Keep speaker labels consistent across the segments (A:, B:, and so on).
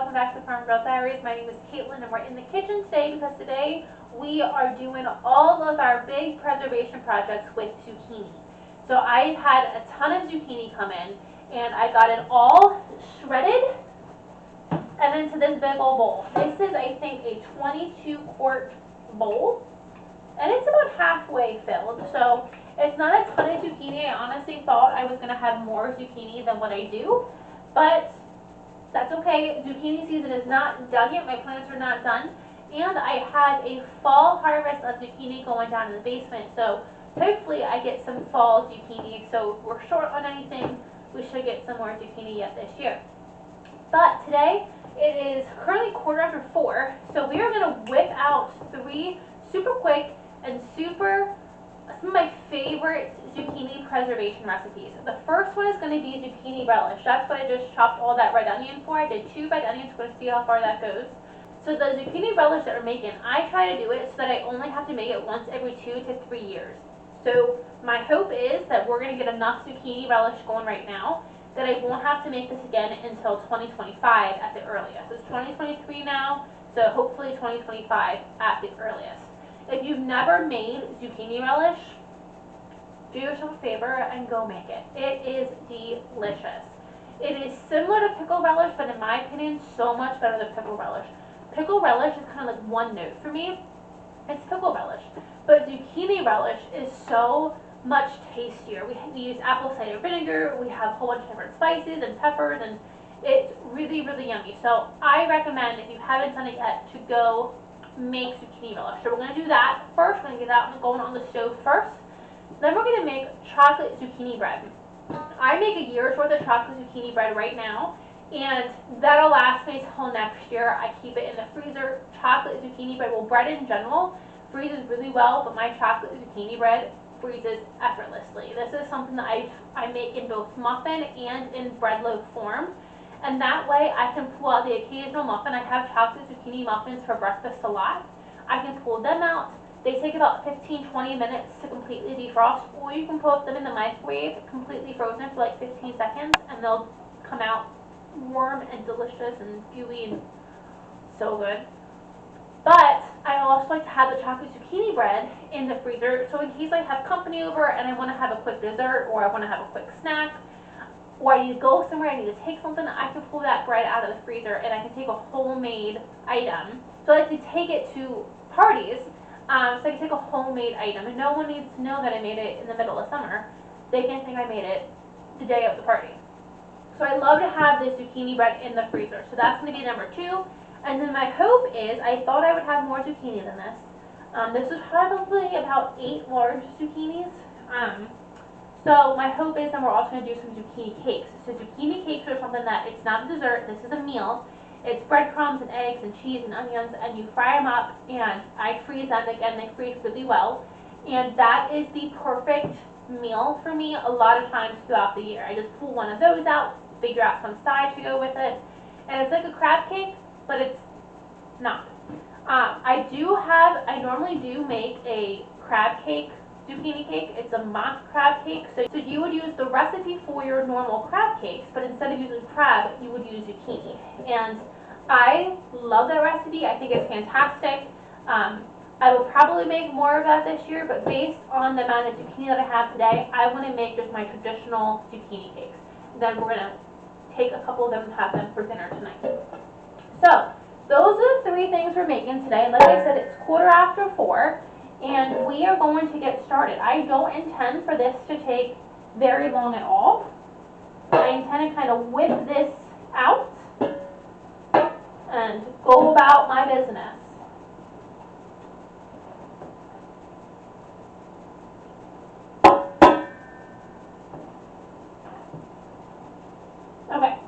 A: welcome back to Farm Girl Diaries. My name is Caitlin and we're in the kitchen today because today we are doing all of our big preservation projects with zucchini. So I had a ton of zucchini come in and I got it all shredded and into this big old bowl. This is, I think, a 22-quart bowl and it's about halfway filled. So it's not a ton of zucchini. I honestly thought I was going to have more zucchini than what I do, but that's okay. Zucchini season is not done yet. My plants are not done. And I had a fall harvest of zucchini going down in the basement. So hopefully I get some fall zucchini. So if we're short on anything, we should get some more zucchini yet this year. But today it is currently 4:15. So we are going to whip out 3 super quick and some of my favorite zucchini preservation recipes. The first one is going to be zucchini relish. That's what I just chopped all that red onion for. I did 2 red onions. We're going to see how far that goes. So the zucchini relish that we're making, I try to do it so that I only have to make it once every 2 to 3 years. So my hope is that we're going to get enough zucchini relish going right now that I won't have to make this again until 2025 at the earliest. It's 2023 now, so hopefully 2025 at the earliest. If you've never made zucchini relish, do yourself a favor and go make it. It is delicious. It is similar to pickle relish, but in my opinion, so much better than pickle relish. Pickle relish is kind of like one note for me. It's pickle relish. But zucchini relish is so much tastier. We use apple cider vinegar. We have a whole bunch of different spices and peppers, and it's really, really yummy. So I recommend, if you haven't done it yet, to go make zucchini relish. So we're going to do that first. We're going to get that going on the stove first. Then we're going to make chocolate zucchini bread. I make a year's worth of chocolate zucchini bread right now, and that'll last me till next year. I keep it in the freezer. Chocolate zucchini bread, well, bread in general freezes really well, but my chocolate zucchini bread freezes effortlessly. This is something that I make in both muffin and in bread loaf form. And that way I can pull out the occasional muffin. I have chocolate zucchini muffins for breakfast a lot. I can pull them out. They take about 15-20 minutes to completely defrost, or you can put them in the microwave completely frozen for like 15 seconds and they'll come out warm and delicious and gooey and so good. But I also like to have the chocolate zucchini bread in the freezer, so in case I have company over and I want to have a quick dessert, or I want to have a quick snack, or I need to go somewhere, I need to take something, I can pull that bread out of the freezer and I can take a homemade item. So I like to take it to parties, so I can take a homemade item, and no one needs to know that I made it in the middle of summer. They can think I made it the day of the party. So I love to have this zucchini bread in the freezer. So that's going to be number 2. And then my hope is, I thought I would have more zucchini than this. This is probably about 8 large zucchinis. So my hope is that we're also going to do some zucchini cakes. So zucchini cakes are something that, it's not a dessert, this is a meal. It's breadcrumbs and eggs and cheese and onions, and you fry them up, and I freeze them. Again, they freeze really well. And that is the perfect meal for me a lot of times throughout the year. I just pull one of those out, figure out some sides to go with it, and it's like a crab cake, but it's not. I normally do make a crab cake, zucchini cake. It's a mock crab cake. So you would use the recipe for your normal crab cakes, but instead of using crab, you would use zucchini. And I love that recipe. I think it's fantastic. I will probably make more of that this year, but based on the amount of zucchini that I have today, I want to make just my traditional zucchini cakes. Then we're going to take a couple of them and have them for dinner tonight. So those are the 3 things we're making today. Like I said, it's 4:15, and we are going to get started. I don't intend for this to take very long at all. I intend to kind of whip this out and go about my business. Okay.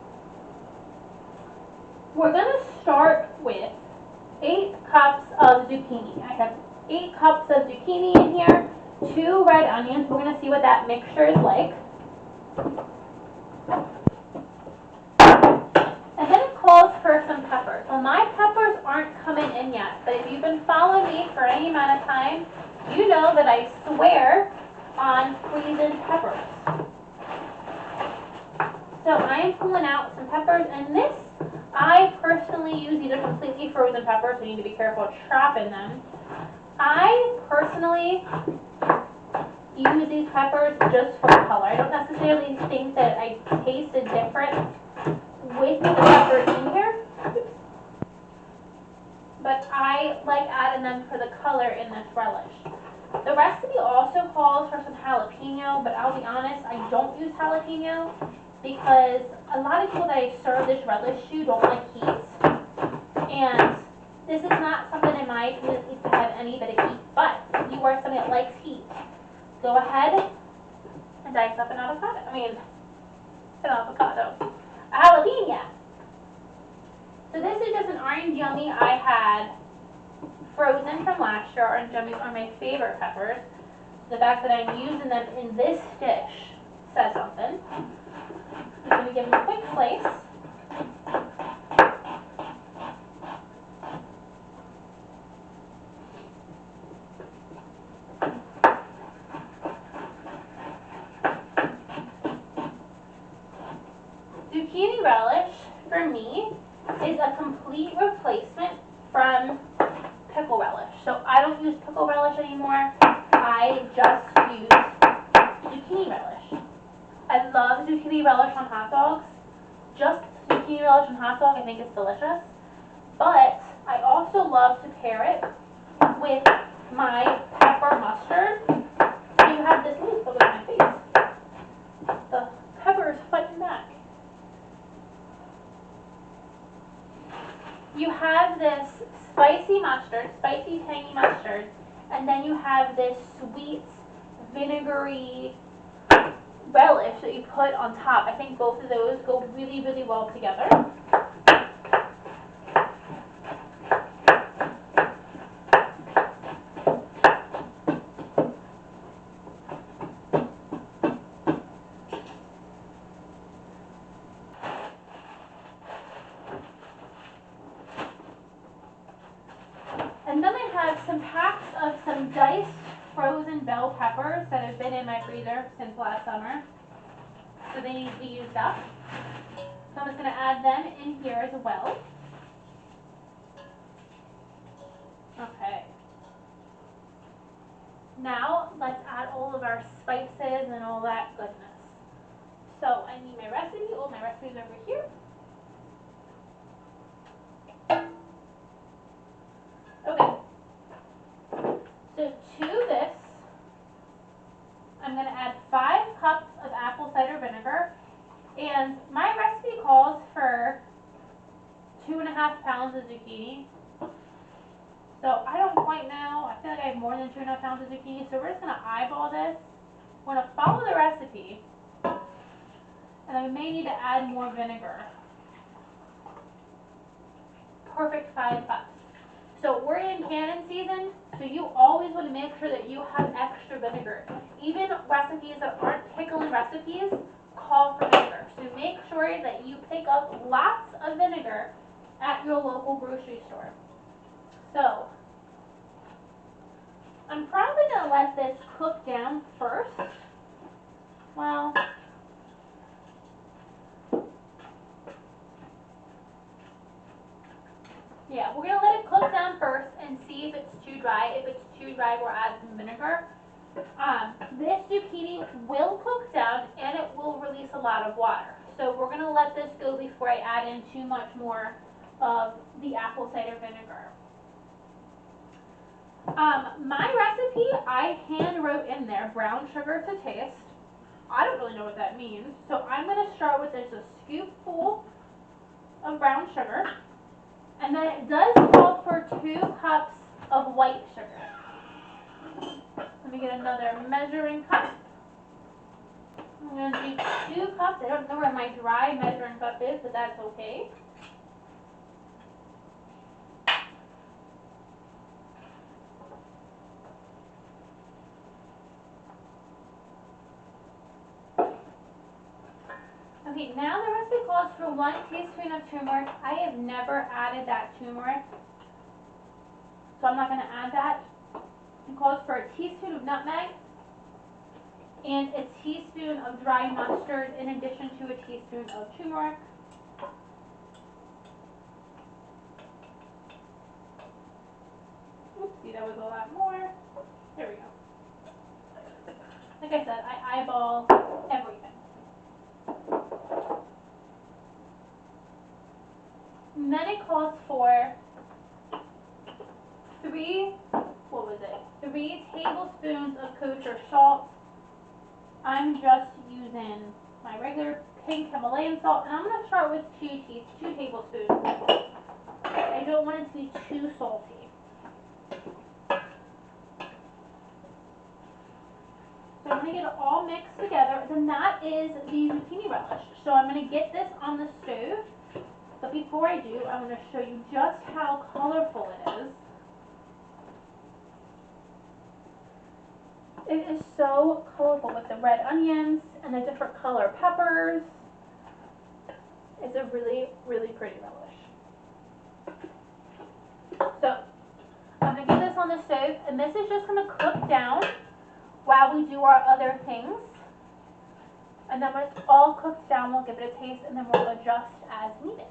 A: We're going to start with 8 cups of zucchini. I have 8 cups of zucchini in here, 2 red onions. We're going to see what that mixture is like. And then it calls for some peppers. Well, my peppers aren't coming in yet, but if you've been following me for any amount of time, you know that I swear on freezing peppers. So I am pulling out some peppers, and this I personally use these are completely frozen peppers, so you need to be careful trapping them. I personally use these peppers just for color. I don't necessarily think that I taste a difference with the peppers in here, but I like adding them for the color in this relish. The recipe also calls for some jalapeno, but I'll be honest, I don't use jalapeno because a lot of people that I serve this relish to don't like heat, and this is not something in my opinion that needs to have any bit of heat, but if you are somebody that likes heat, go ahead and dice up an avocado. A jalapeno. So this is just an orange yummy I had frozen from last year. Orange yummies are my favorite peppers. The fact that I'm using them in this dish says something. I'm going to give them a quick slice. Zucchini relish, for me, is a complete replacement from pickle relish. So I don't use pickle relish anymore. I just use zucchini relish. I love zucchini relish on hot dogs. Just zucchini relish on hot dog I think is delicious. But I also love to pair it with my pepper mustard. So you have this, ooh, look at my face. The pepper is fighting back. You have this spicy mustard, spicy tangy mustard, and then you have this sweet vinegary relish that you put on top. I think both of those go really, really well together. And then I have some packs of some diced frozen bell peppers that have been in my freezer since last summer. So they need to be used up. So I'm just going to add them in here as well. Okay. Now let's add all of our spices and all that goodness. So I need my recipe. Oh, my recipe's over here. Okay. So to this, I'm going to add 5 cups of apple cider vinegar. And my recipe calls for 2.5 pounds of zucchini. So I don't quite know. I feel like I have more than 2.5 pounds of zucchini. So we're just going to eyeball this. We're going to follow the recipe. And then we may need to add more vinegar. Perfect 5 cups. So we're in cannon season, so you always want to make sure that you have extra vinegar. Even recipes that aren't pickling recipes call for vinegar. So make sure that you pick up lots of vinegar at your local grocery store. So I'm probably going to let this cook down first. Well, yeah, we're going to let it cook down first and see if it's too dry. If it's too dry, we'll add some vinegar. This zucchini will cook down and it will release a lot of water. So we're going to let this go before I add in too much more of the apple cider vinegar. My recipe, I hand wrote in there brown sugar to taste. I don't really know what that means. So I'm going to start with just a scoopful of brown sugar. And then it does call for 2 cups of white sugar. Let me get another measuring cup. I'm going to do 2 cups. I don't know where my dry measuring cup is, but that's okay. Okay, now the recipe calls for 1 teaspoon of turmeric. I have never added that turmeric, so I'm not going to add that. It calls for a teaspoon of nutmeg and a teaspoon of dry mustard in addition to a teaspoon of turmeric. that was a lot more. There we go. Like I said, I eyeball everything. And then it calls for 3 tablespoons of kosher salt. I'm just using my regular pink Himalayan salt, and I'm going to start with 2 tablespoons. I don't want it to be too salty. So I'm going to get it all mixed together. Then that is the zucchini relish. So I'm going to get this on the stove. But before I do, I'm going to show you just how colorful it is. It is so colorful with the red onions and the different color peppers. It's a really, really pretty relish. So I'm going to get this on the stove, and this is just going to cook down while we do our other things. And then when it's all cooked down, we'll give it a taste, and then we'll adjust as needed.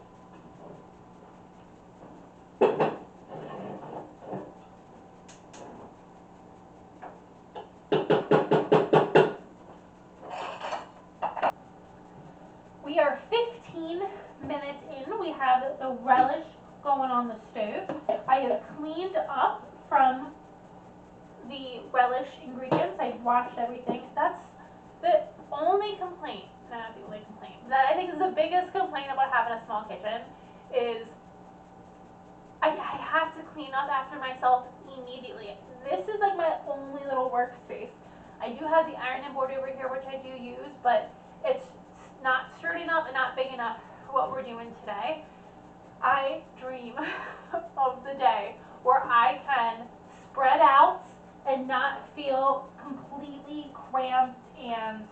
A: We are 15 minutes in. We have the relish going on the stove. I have cleaned up from the relish ingredients. I washed everything. That's the only complaint, not the only complaint, that I think is the biggest complaint about having a small kitchen is I have to clean up after myself immediately. This is like my only little workspace. I do have the ironing board over here, which I do use, but it's not sturdy enough and not big enough for what we're doing today. I dream of the day where I can spread out and not feel completely cramped and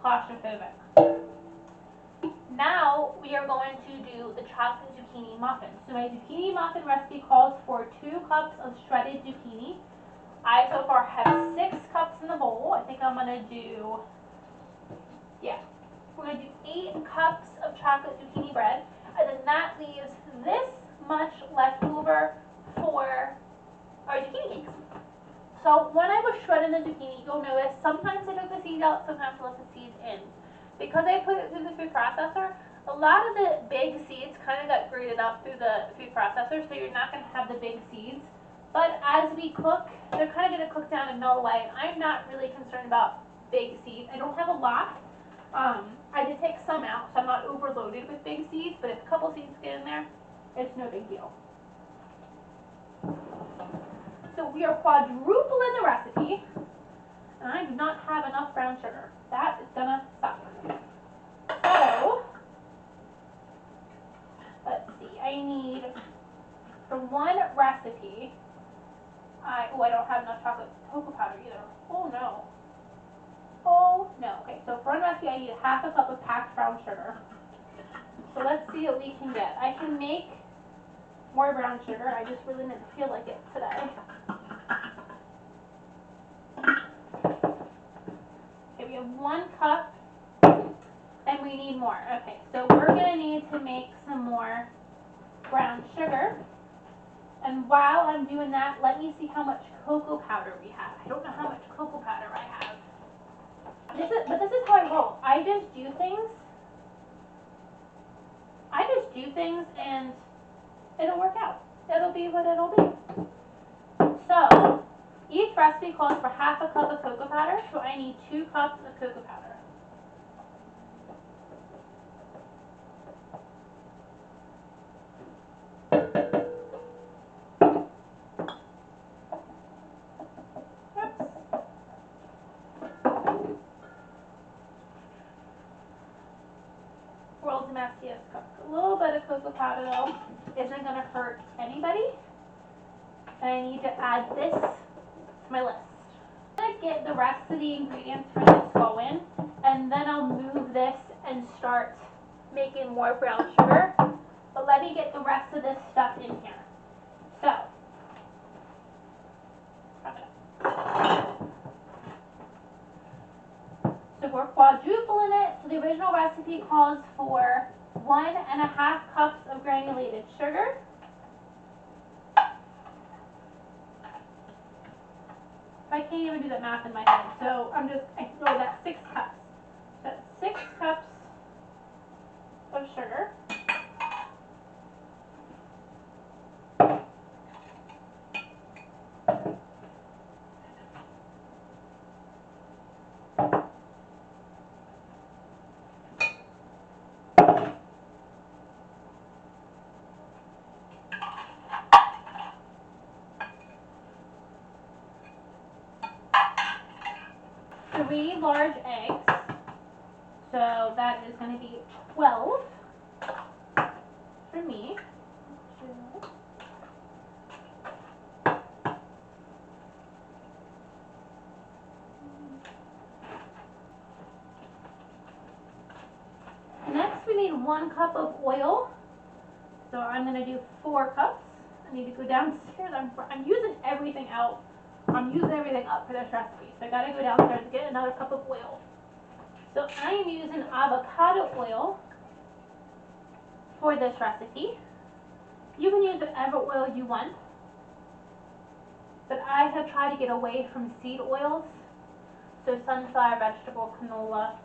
A: claustrophobic. Now we are going to do the chocolate zucchini muffin. So my zucchini muffin recipe calls for 2 cups of shredded zucchini. I so far have 6 cups in the bowl. I think I'm going to do, we're going to do 8 cups of chocolate zucchini bread. And then that leaves this much left over for our zucchini cakes. So when I was shredding the zucchini, you'll notice sometimes I took the seeds out, sometimes I left the seeds in. Because I put it through the food processor, a lot of the big seeds kind of got grated up through the food processor, so you're not going to have the big seeds. But as we cook, they're kind of going to cook down and melt away. I'm not really concerned about big seeds. I don't have a lot. I did take some out, so I'm not overloaded with big seeds, but if a couple seeds get in there, it's no big deal. So we are quadrupling the recipe, and I do not have enough brown sugar. That is gonna suck. So, let's see, I need, for one recipe, I don't have enough chocolate cocoa powder either. Oh no. Oh no. Okay, so for one recipe I need 1/2 cup of packed brown sugar. So let's see what we can get. I can make more brown sugar, I just really didn't feel like it today. Okay, we have 1 cup, and we need more. Okay, so we're going to need to make some more brown sugar. And while I'm doing that, let me see how much cocoa powder we have. I don't know how much cocoa powder I have. But this is how I roll. I just do things and it'll work out. It'll be what it'll be. So, each recipe calls for 1/2 cup of cocoa powder, so I need 2 cups of cocoa powder. World's messiest cook. A little bit of cocoa powder though isn't going to hurt anybody. And I need to add this to my list. I'm going to get the rest of the ingredients for this going, and then I'll move this and start making more brown sugar. But let me get the rest of this stuff in here. So, we're quadrupling it. So the original recipe calls for 1 1/2 cups of granulated sugar, can't even do that math in my head. So I know that's 6 cups. That's 6 cups of sugar. Three large eggs, so that is going to be 12 for me. Next, we need 1 cup of oil, so I'm going to do 4 cups. I need to go downstairs. I'm using everything out. I'm using everything up for this recipe, so I got to go downstairs and get another cup of oil. So I am using avocado oil for this recipe. You can use whatever oil you want, but I have tried to get away from seed oils, so sunflower, vegetable, canola,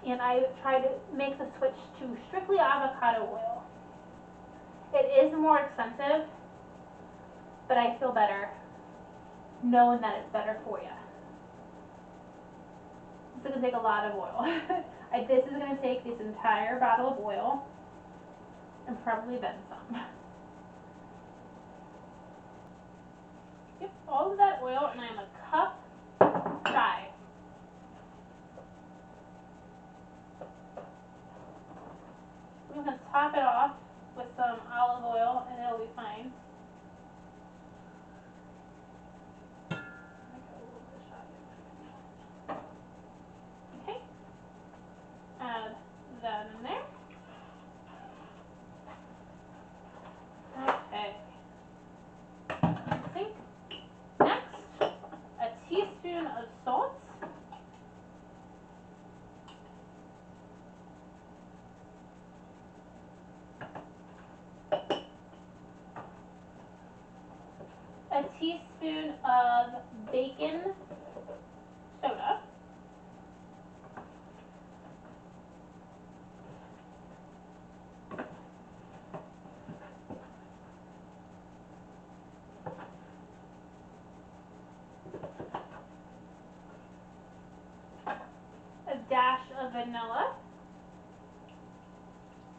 A: and I tried to make the switch to strictly avocado oil. It is more expensive, but I feel better knowing that it's better for you. This is going to take a lot of oil. This is going to take this entire bottle of oil and probably then some. Get all of that oil, and I'm a cup dry. I'm going to top it off with some olive oil, and it'll be fine. Okay. Add that in there. Okay. Next, a teaspoon of salt. A teaspoon of baking soda. A dash of vanilla.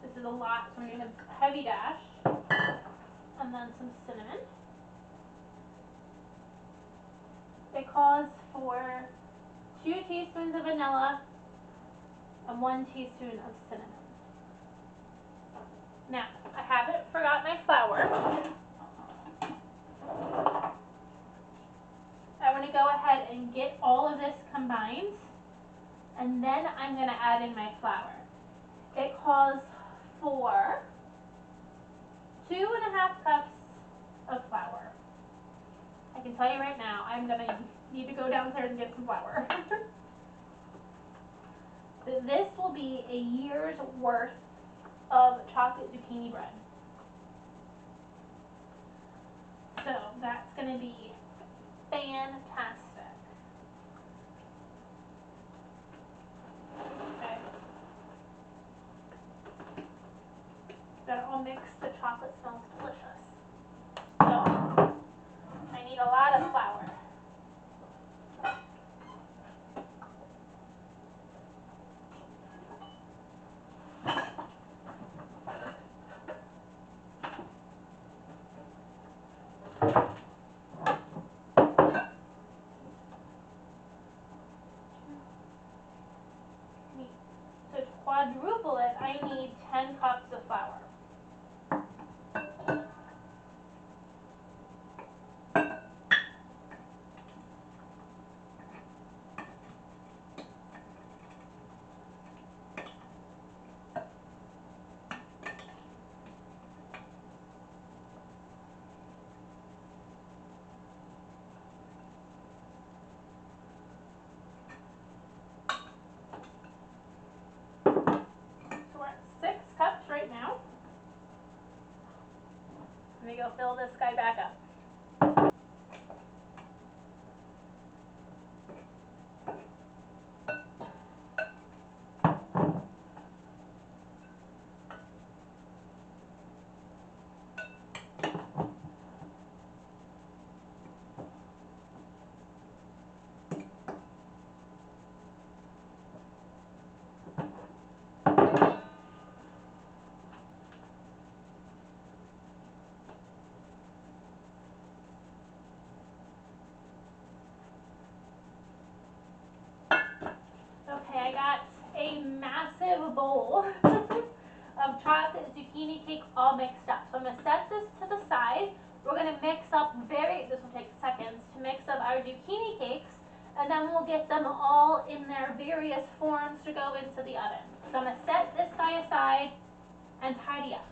A: This is a lot, so I'm doing a heavy dash. And then some cinnamon. It calls for 2 teaspoons of vanilla and 1 teaspoon of cinnamon. Now, I haven't forgot my flour. I want to go ahead and get all of this combined, and then I'm going to add in my flour. It calls for 2.5 cups of flour. I can tell you right now, I'm going to need to go downstairs and get some flour. This will be a year's worth of chocolate zucchini bread. So that's going to be fantastic. Okay. That all mixed, the chocolate smells delicious. So I need a lot of flour. To quadruple it, I need 10 cups of flour. So we're at 6 cups right now. Let me go fill this guy back up. a bowl of chocolate zucchini cake all mixed up. So I'm going to set this to the side. We're going to mix up this will take seconds to mix up our zucchini cakes, and then we'll get them all in their various forms to go into the oven. So I'm going to set this guy aside and tidy up.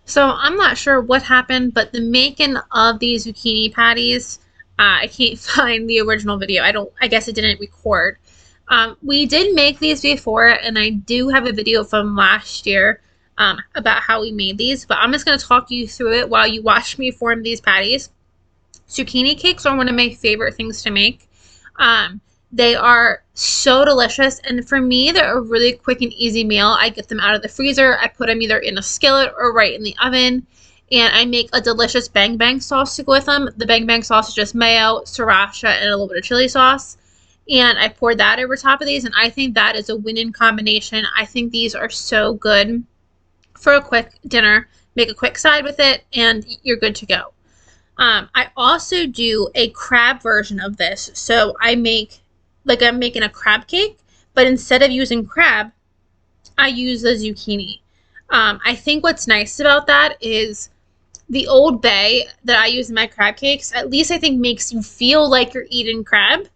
B: So I'm not sure what happened, but the making of these zucchini patties, I can't find the original video. I guess it didn't record. We did make these before, and I do have a video from last year about how we made these, but I'm just going to talk you through it while you watch me form these patties. Zucchini cakes are one of my favorite things to make. They are so delicious, and for me, they're a really quick and easy meal. I get them out of the freezer, I put them either in a skillet or right in the oven, and I make a delicious bang bang sauce to go with them. The bang bang sauce is just mayo, sriracha, and a little bit of chili sauce, and I pour that over top of these, and I think that is a win-in combination. I think these are so good for a quick dinner. Make a quick side with it, and you're good to go. I also do a crab version of this, so I make like I'm making a crab cake, but instead of using crab, I use the zucchini. I think what's nice about that is the Old Bay that I use in my crab cakes, at least I think makes you feel like you're eating crab.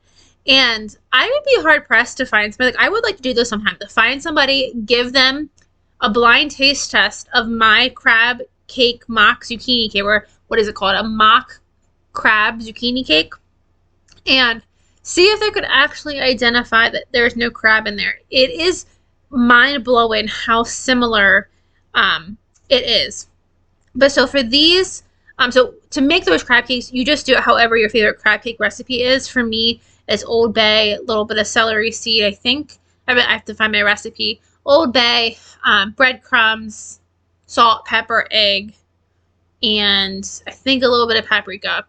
B: And I would be hard pressed to find somebody, like I would like to do this sometime, to find somebody, give them a blind taste test of my crab cake mock zucchini cake, or what is it called? A mock crab zucchini cake. And see if they could actually identify that there's no crab in there. It is mind-blowing how similar it is. But so for these, so to make those crab cakes, you just do it however your favorite crab cake recipe is. For me, it's Old Bay, a little bit of celery seed, I think. I have to find my recipe. Old Bay, breadcrumbs, salt, pepper, egg, and I think a little bit of paprika.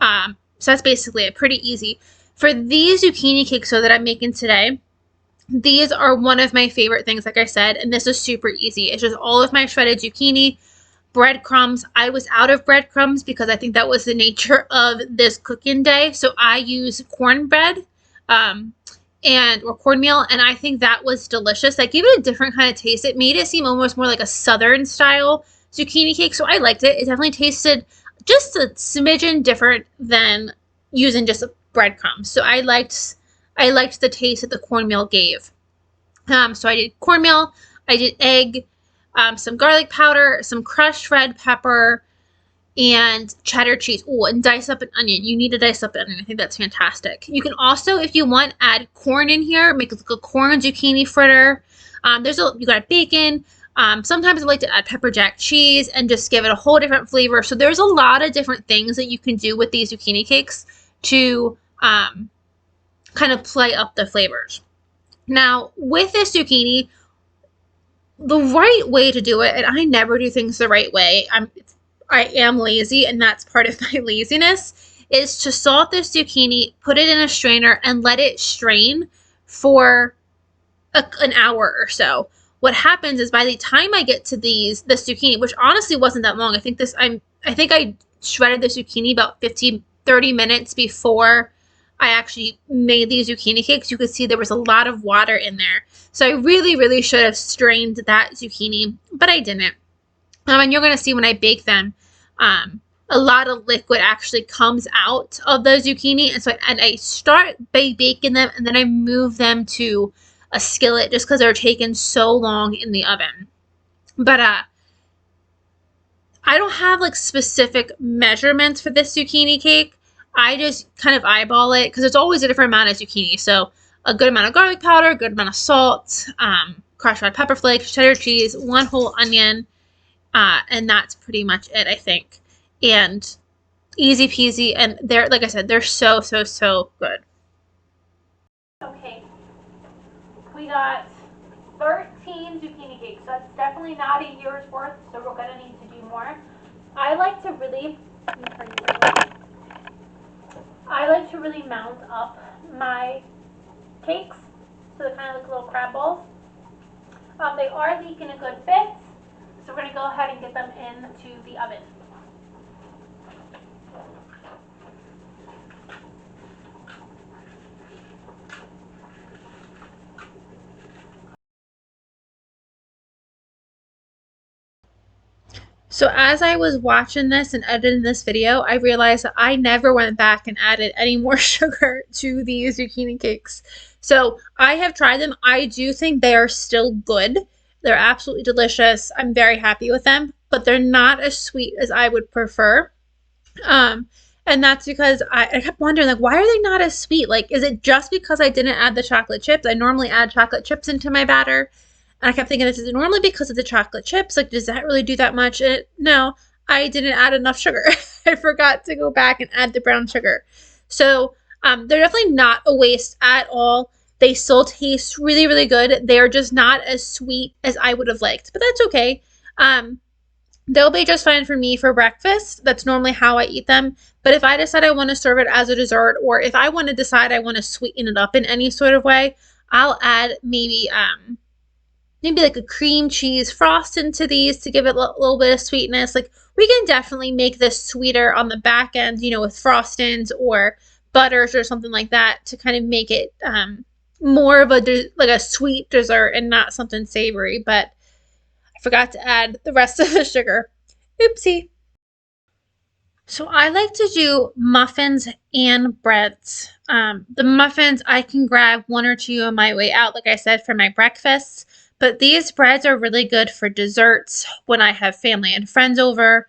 B: So that's basically it. Pretty easy. For these zucchini cakes that I'm making today, these are one of my favorite things, like I said, and this is super easy. It's just all of my shredded zucchini, breadcrumbs. I was out of breadcrumbs because I think that was the nature of this cooking day, so I use cornbread or cornmeal, and I think that was delicious. I gave it a different kind of taste. It made it seem almost more like a southern style zucchini cake, so I liked it. It definitely tasted just a smidgen different than using just breadcrumbs. So I liked the taste that the cornmeal gave. So I did cornmeal, I did egg, some garlic powder, some crushed red pepper, and cheddar cheese. Oh, and dice up an onion. You need to dice up an onion. I think that's fantastic. You can also, if you want, add corn in here. Make like a corn zucchini fritter. You got bacon. Sometimes I like to add pepper jack cheese and just give it a whole different flavor. So there's a lot of different things that you can do with these zucchini cakes to kind of play up the flavors. Now, with this zucchini, the right way to do it, and I never do things the right way, I am lazy, and that's part of my laziness, is to salt this zucchini, put it in a strainer, and let it strain for an hour or so. What happens is by the time I get to this zucchini, which honestly wasn't that long, I think I shredded the zucchini about 30 minutes before I actually made these zucchini cakes. You could see there was a lot of water in there. So I really, really should have strained that zucchini, but I didn't. And you're going to see when I bake them, a lot of liquid actually comes out of the zucchini. And I start by baking them, and then I move them to a skillet just because they're taking so long in the oven. But I don't have like specific measurements for this zucchini cake. I just kind of eyeball it because it's always a different amount of zucchini. So a good amount of garlic powder, a good amount of salt, crushed red pepper flakes, cheddar cheese, one whole onion, and that's pretty much it, I think. And easy peasy, and they're, like I said, they're so, so, so good.
A: Okay, we got 13 zucchini cakes, so that's definitely not a year's worth, so we're going to need to do more. I like to really mount up my cakes, so they're kind of like little crab balls. They are leaking a good bit, so we're going to go ahead and get them into the oven.
B: So as I was watching this and editing this video, I realized that I never went back and added any more sugar to these zucchini cakes. So I have tried them. I do think they are still good. They're absolutely delicious. I'm very happy with them, but they're not as sweet as I would prefer. Um, and that's because I kept wondering, like, why are they not as sweet? Like, is it just because I didn't add the chocolate chips? I normally add chocolate chips into my batter. And I kept thinking, this is normally because of the chocolate chips. Like, does that really do that much? No, I didn't add enough sugar. I forgot to go back and add the brown sugar. So they're definitely not a waste at all. They still taste really, really good. They are just not as sweet as I would have liked, but that's okay. They'll be just fine for me for breakfast. That's normally how I eat them. But if I decide I want to serve it as a dessert, or if I want to decide I want to sweeten it up in any sort of way, I'll add maybe like a cream cheese frost into these to give it a little bit of sweetness. Like we can definitely make this sweeter on the back end, with frostings or butters or something like that to kind of make it more of like a sweet dessert and not something savory. But I forgot to add the rest of the sugar. Oopsie. So I like to do muffins and breads. The muffins, I can grab one or two on my way out, like I said, for my breakfasts. But these breads are really good for desserts when I have family and friends over.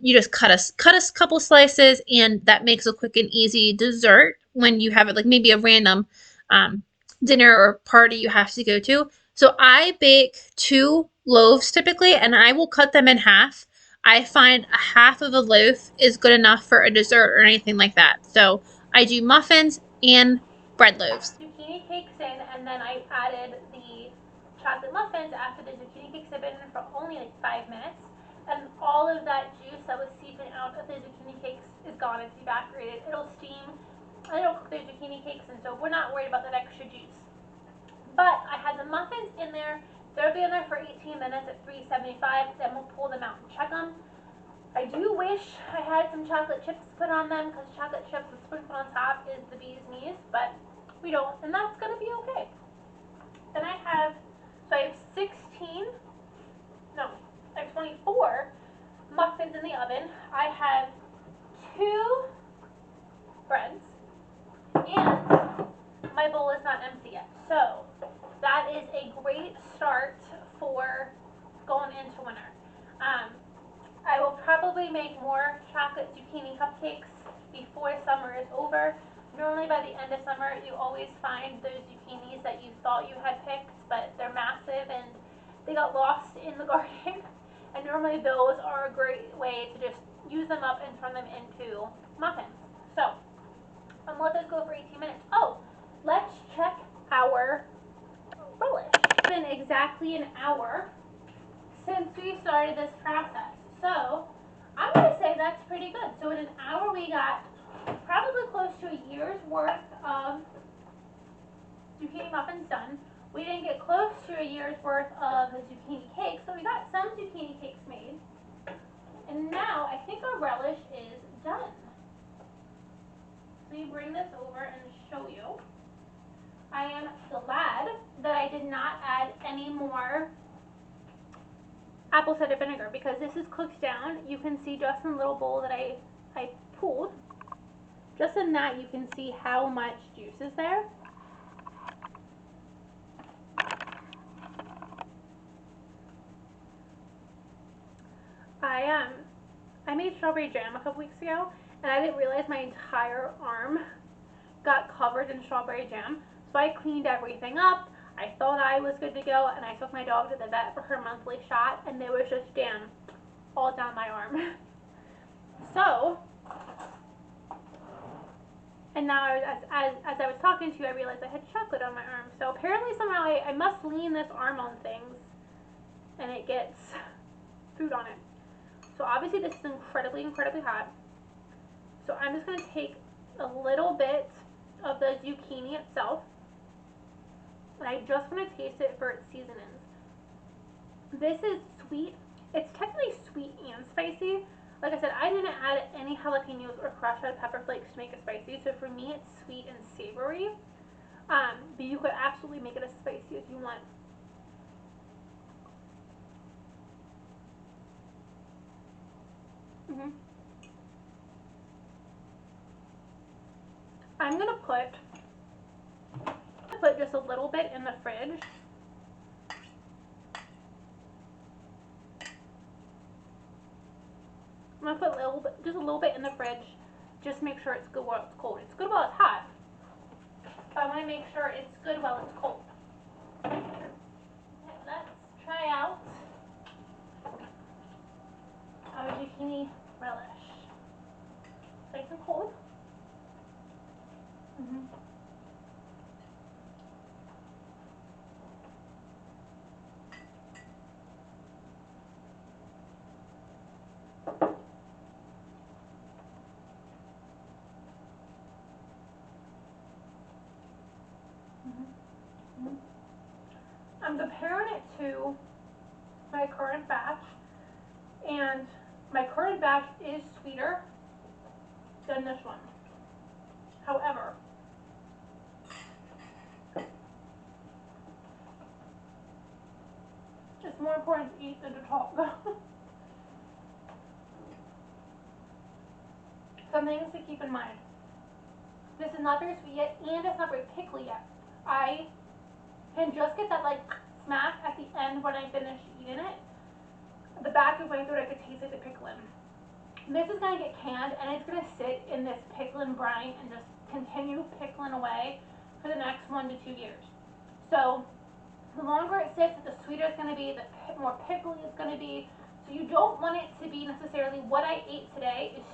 B: You just cut a couple slices, and that makes a quick and easy dessert when you have it, like maybe a random um, dinner or party you have to go to. So I bake 2 loaves typically, and I will cut them in half. I find a half of a loaf is good enough for a dessert or anything like that. So I do muffins and bread loaves.
A: Zucchini cakes in, and then I added the chocolate muffins after the zucchini cakes have been in for only like 5 minutes. And all of that juice that was seeping out of the zucchini cakes is gone. It's evaporated. It'll steam and it'll cook the zucchini cakes, and so we're not worried about that extra juice. But I had the muffins in there. They'll be in there for 18 minutes at 375. Then we'll pull them out and check them. I do wish I had some chocolate chips put on them, because chocolate chips with sprinkled on top is the bee's knees, but we don't, and that's gonna be okay. Then I have 16, no, I have 24 muffins in the oven. I have 2 breads, and my bowl is not empty yet. So that is a great start for going into winter. I will probably make more chocolate zucchini cupcakes before summer is over. Normally by the end of summer, you always find those zucchinis that you thought you had picked, but they're massive and they got lost in the garden. And normally those are a great way to just use them up and turn them into muffins. So let those go for 18 minutes. Oh, let's check our relish. It's been exactly an hour since we started this process. So I'm going to say that's pretty good. So in an hour we got probably close to a year's worth of zucchini muffins done. We didn't get close to a year's worth of zucchini cakes, so we got some zucchini cakes made. And now I think our relish is done. Let me bring this over and show you. I am glad that I did not add any more apple cider vinegar, because this is cooked down. You can see just in the little bowl that I pulled. Just in that you can see how much juice is there. I made strawberry jam a couple weeks ago, and I didn't realize my entire arm got covered in strawberry jam. So I cleaned everything up. I thought I was good to go, and I took my dog to the vet for her monthly shot, and there was just jam all down my arm. So, and now as I was talking to you, I realized I had chocolate on my arm. So apparently somehow I must lean this arm on things, and it gets food on it. So obviously this is incredibly, incredibly hot. So I'm just going to take a little bit of the zucchini itself, and I just want to taste it for its seasonings. This is sweet. It's technically sweet and spicy. Like I said, I didn't add any jalapenos or crushed red pepper flakes to make it spicy, so for me it's sweet and savory. But you could absolutely make it as spicy as you want. Mm-hmm. I'm gonna put just a little bit in the fridge. I'm gonna put a little bit, just a little bit in the fridge. Just make sure it's good while it's cold. It's good while it's hot, but I want to make sure it's good while it's cold. Okay, let's try out our zucchini relish. Nice and cold. Mm-hmm. Mm-hmm. I'm comparing it to my current batch, and my current batch is sweeter than this one. However, it's more important to eat than to talk. Some things to keep in mind. This is not very sweet yet, and it's not very pickly yet. I can just get that like smack at the end when I finish eating it. The back of my throat, I could taste like the pickling. This is gonna get canned, and it's gonna sit in this pickling brine and just continue pickling away for the next 1 to 2 years. So the longer it sits, the sweeter it's gonna be, the more pickly it's gonna be. So you don't want it to be necessarily what I ate today is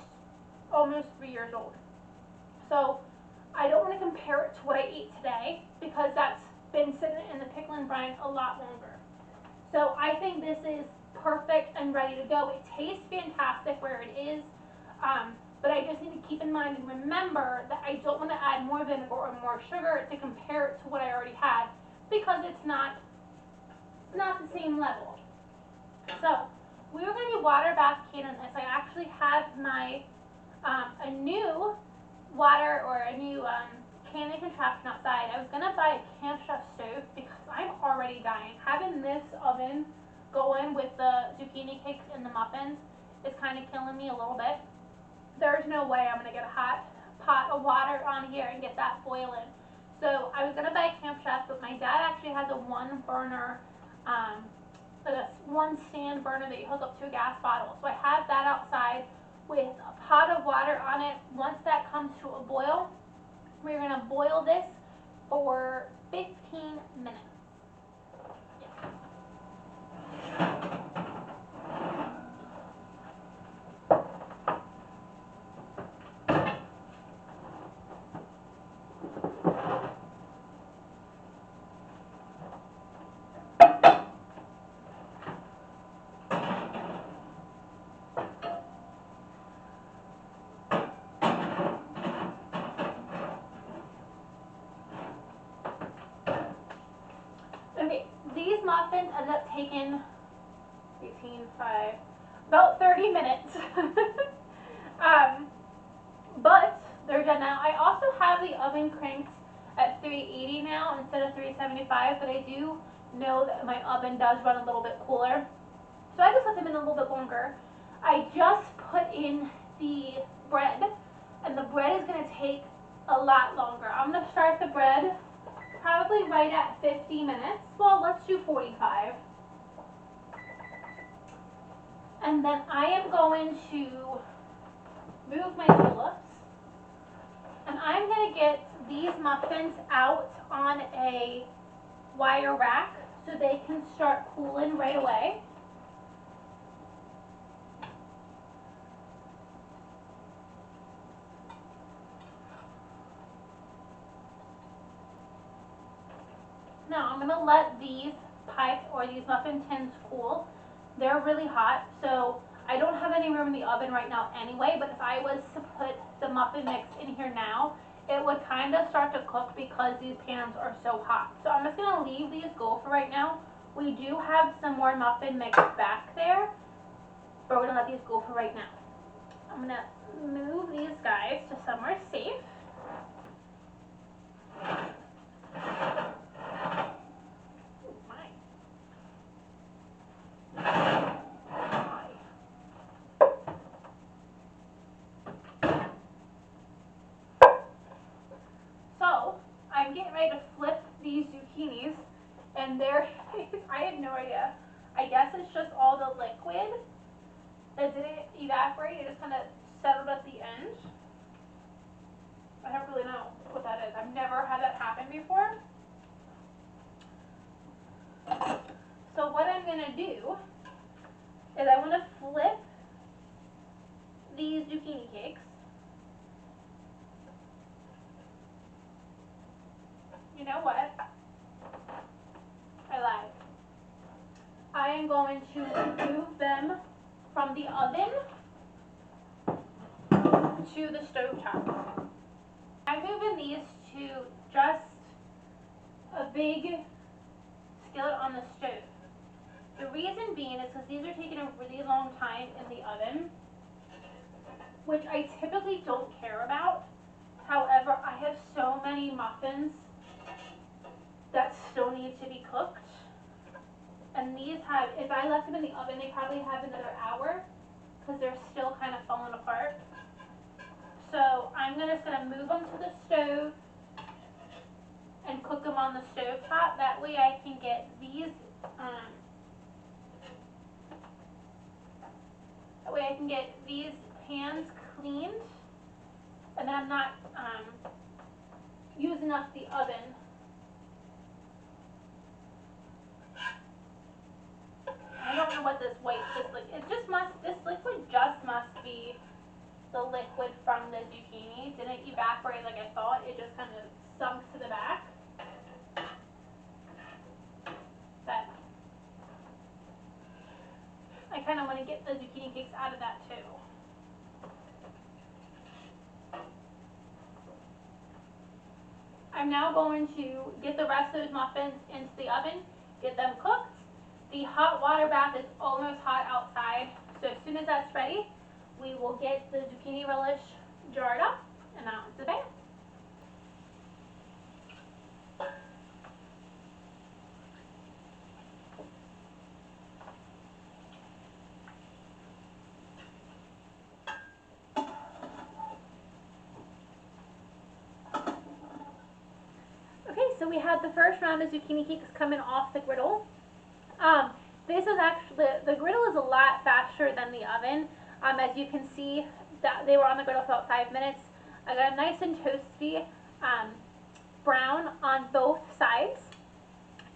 A: almost 3 years old. So I don't want to compare it to what I ate today because that's been sitting in the pickling brine a lot longer. So I think this is perfect and ready to go. It tastes fantastic where it is, but I just need to keep in mind and remember that I don't want to add more vinegar or more sugar to compare it to what I already had because it's not the same level. So we were going to be water bath canning this. I actually have my a new water or a new canning contraption outside. I was gonna buy a Camp Chef stove because I'm already dying. Having this oven going with the zucchini cakes and the muffins is kind of killing me a little bit. There's no way I'm gonna get a hot pot of water on here and get that boiling. So I was gonna buy a Camp Chef, but my dad actually has a one burner, like a one stand burner that you hook up to a gas bottle. So I have that outside with a pot of water on it. Once that comes to a boil, we're gonna boil this for 15 minutes. Okay, these muffins ended up taking 18, 5, about 30 minutes. um, but they're done now. I also have the oven cranked at 380 now instead of 375, but I do know that my oven does run a little bit cooler. So I just let them in a little bit longer. I just put in the bread, and the bread is going to take a lot longer. I'm going to start the bread probably right at 50 minutes. Well, let's do 45. And then I am going to move my tulips, and I'm going to get these muffins out on a wire rack so they can start cooling right away. Now I'm gonna let these pipes or these muffin tins cool. They're really hot, so I don't have any room in the oven right now anyway, but if I was to put the muffin mix in here now, it would kind of start to cook because these pans are so hot. So I'm just gonna leave these go for right now. We do have some more muffin mix back there, but we're gonna let these go for right now. I'm gonna move these guys to somewhere safe. I had to flip these zucchinis, and there, I have no idea. I guess it's just all the liquid that didn't evaporate. It just kind of settled at the end. I don't really know what that is. I've never had that happen before. So what I'm going to do is I want to flip these zucchini cakes. You know what? I lied. I am going to move them from the oven to the stove top. I'm moving these to just a big skillet on the stove. The reason being is because these are taking a really long time in the oven, which I typically don't care about. However, I have so many muffins that still need to be cooked. And these have, if I left them in the oven, they probably have another hour because they're still kind of falling apart. So I'm just going to move them to the stove and cook them on the stove top. That way I can get these, pans cleaned, and then I'm not using up the oven. I don't know what this liquid just must be the liquid from the zucchini. It didn't evaporate like I thought. It just kind of sunk to the back. But I kind of want to get the zucchini cakes out of that too. I'm now going to get the rest of those muffins into the oven, get them cooked. The hot water bath is almost hot outside, so as soon as that's ready, we will get the zucchini relish jarred up and out into the pan. Okay, so we have the first round of zucchini cakes coming off the griddle. This is actually, the griddle is a lot faster than the oven. As you can see, that they were on the griddle for about 5 minutes. I got a nice and toasty brown on both sides,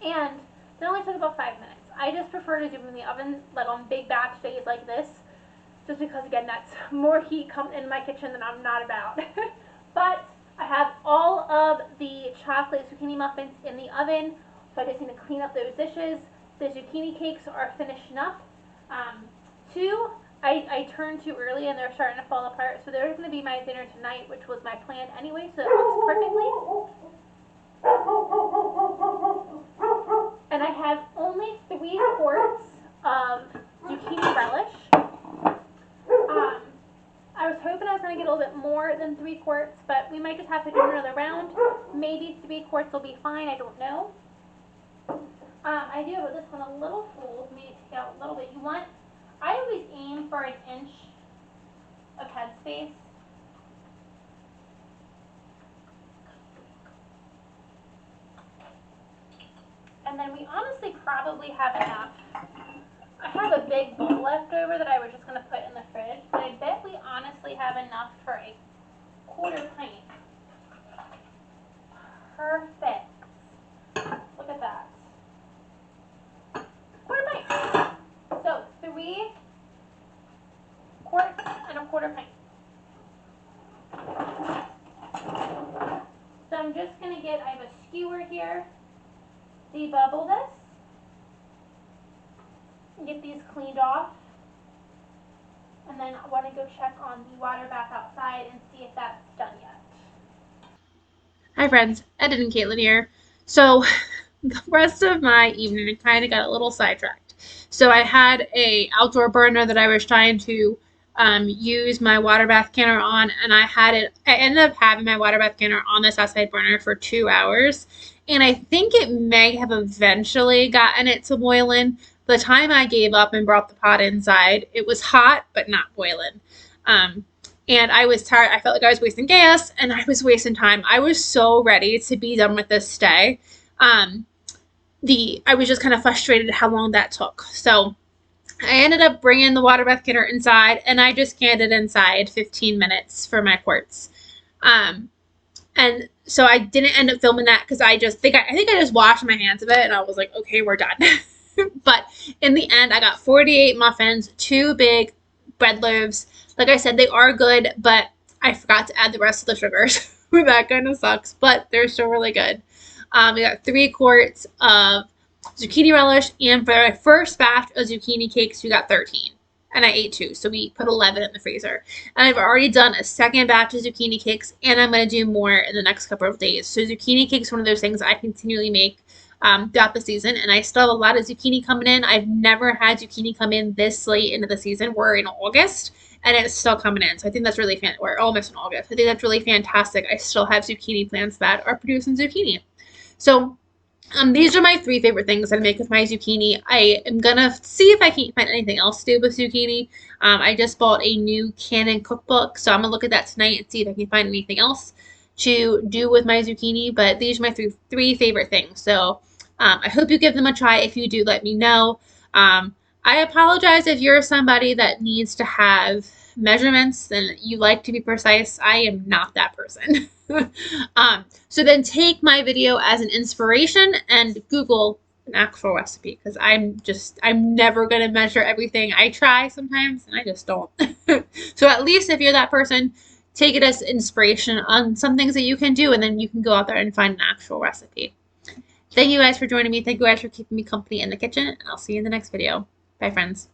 A: and it only took about 5 minutes. I just prefer to do them in the oven, like on big batch days like this, just because again, that's more heat coming in my kitchen than I'm not about. But I have all of the chocolate zucchini muffins in the oven, so I just need to clean up those dishes. The zucchini cakes are finishing up. Two, I turned too early and they're starting to fall apart, so they're going to be my dinner tonight, which was my plan anyway, so it works perfectly. And I have only 3 quarts of zucchini relish. I was hoping I was going to get a little bit more than 3 quarts, but we might just have to do another round. Maybe 3 quarts will be fine, I don't know. I do have this one a little full, maybe take out a little bit. I always aim for 1 inch of headspace. And then we honestly probably have enough. I have a big bowl left over that I was just going to put in the fridge, but I bet we honestly have enough for a 1/4 pint. Perfect. Look at that. 1/4 pint. So 3 quarts and a 1/4 pint. So I'm just going to I have a skewer here, debubble this, and get these cleaned off. And then I want to go check on the water bath outside and see if that's done yet.
B: Hi friends, Ed and Caitlin here. So the rest of my evening kind of got a little sidetracked. So I had a outdoor burner that I was trying to use my water bath canner on, and I ended up having my water bath canner on this outside burner for 2 hours, and I think it may have eventually gotten it to boiling. By the time I gave up and brought the pot inside, it was hot but not boiling. Um, and I was tired. I felt like I was wasting gas and I was wasting time. I was so ready to be done with this day. Um, I was just kind of frustrated at how long that took. So I ended up bringing the water bath getter inside, and I just canned it inside 15 minutes for my quarts. Um, and so I didn't end up filming that because I think I just washed my hands of it, and I was like, okay, we're done. But in the end, I got 48 muffins, 2 big bread loaves. Like I said, they are good, but I forgot to add the rest of the sugars. That kind of sucks, but they're still really good. We got 3 quarts of zucchini relish, and for our first batch of zucchini cakes, we got 13. And I ate 2, so we put 11 in the freezer. And I've already done a second batch of zucchini cakes, and I'm going to do more in the next couple of days. So zucchini cakes is one of those things I continually make throughout the season, and I still have a lot of zucchini coming in. I've never had zucchini come in this late into the season. We're in August, and it's still coming in. So I think that's really we're almost in August. I think that's really fantastic. I still have zucchini plants that are producing zucchini. So these are my 3 favorite things that I make with my zucchini. I am gonna see if I can't find anything else to do with zucchini. I just bought a new Canon cookbook, so I'm gonna look at that tonight and see if I can find anything else to do with my zucchini. But these are my three favorite things. So I hope you give them a try. If you do, let me know. I apologize if you're somebody that needs to have measurements and you like to be precise. I am not that person. So then take my video as an inspiration and Google an actual recipe, because I'm never going to measure everything. I try sometimes and I just don't. So at least if you're that person, take it as inspiration on some things that you can do, and then you can go out there and find an actual recipe. Thank you guys for joining me. Thank you guys for keeping me company in the kitchen, and I'll see you in the next video. Bye, friends.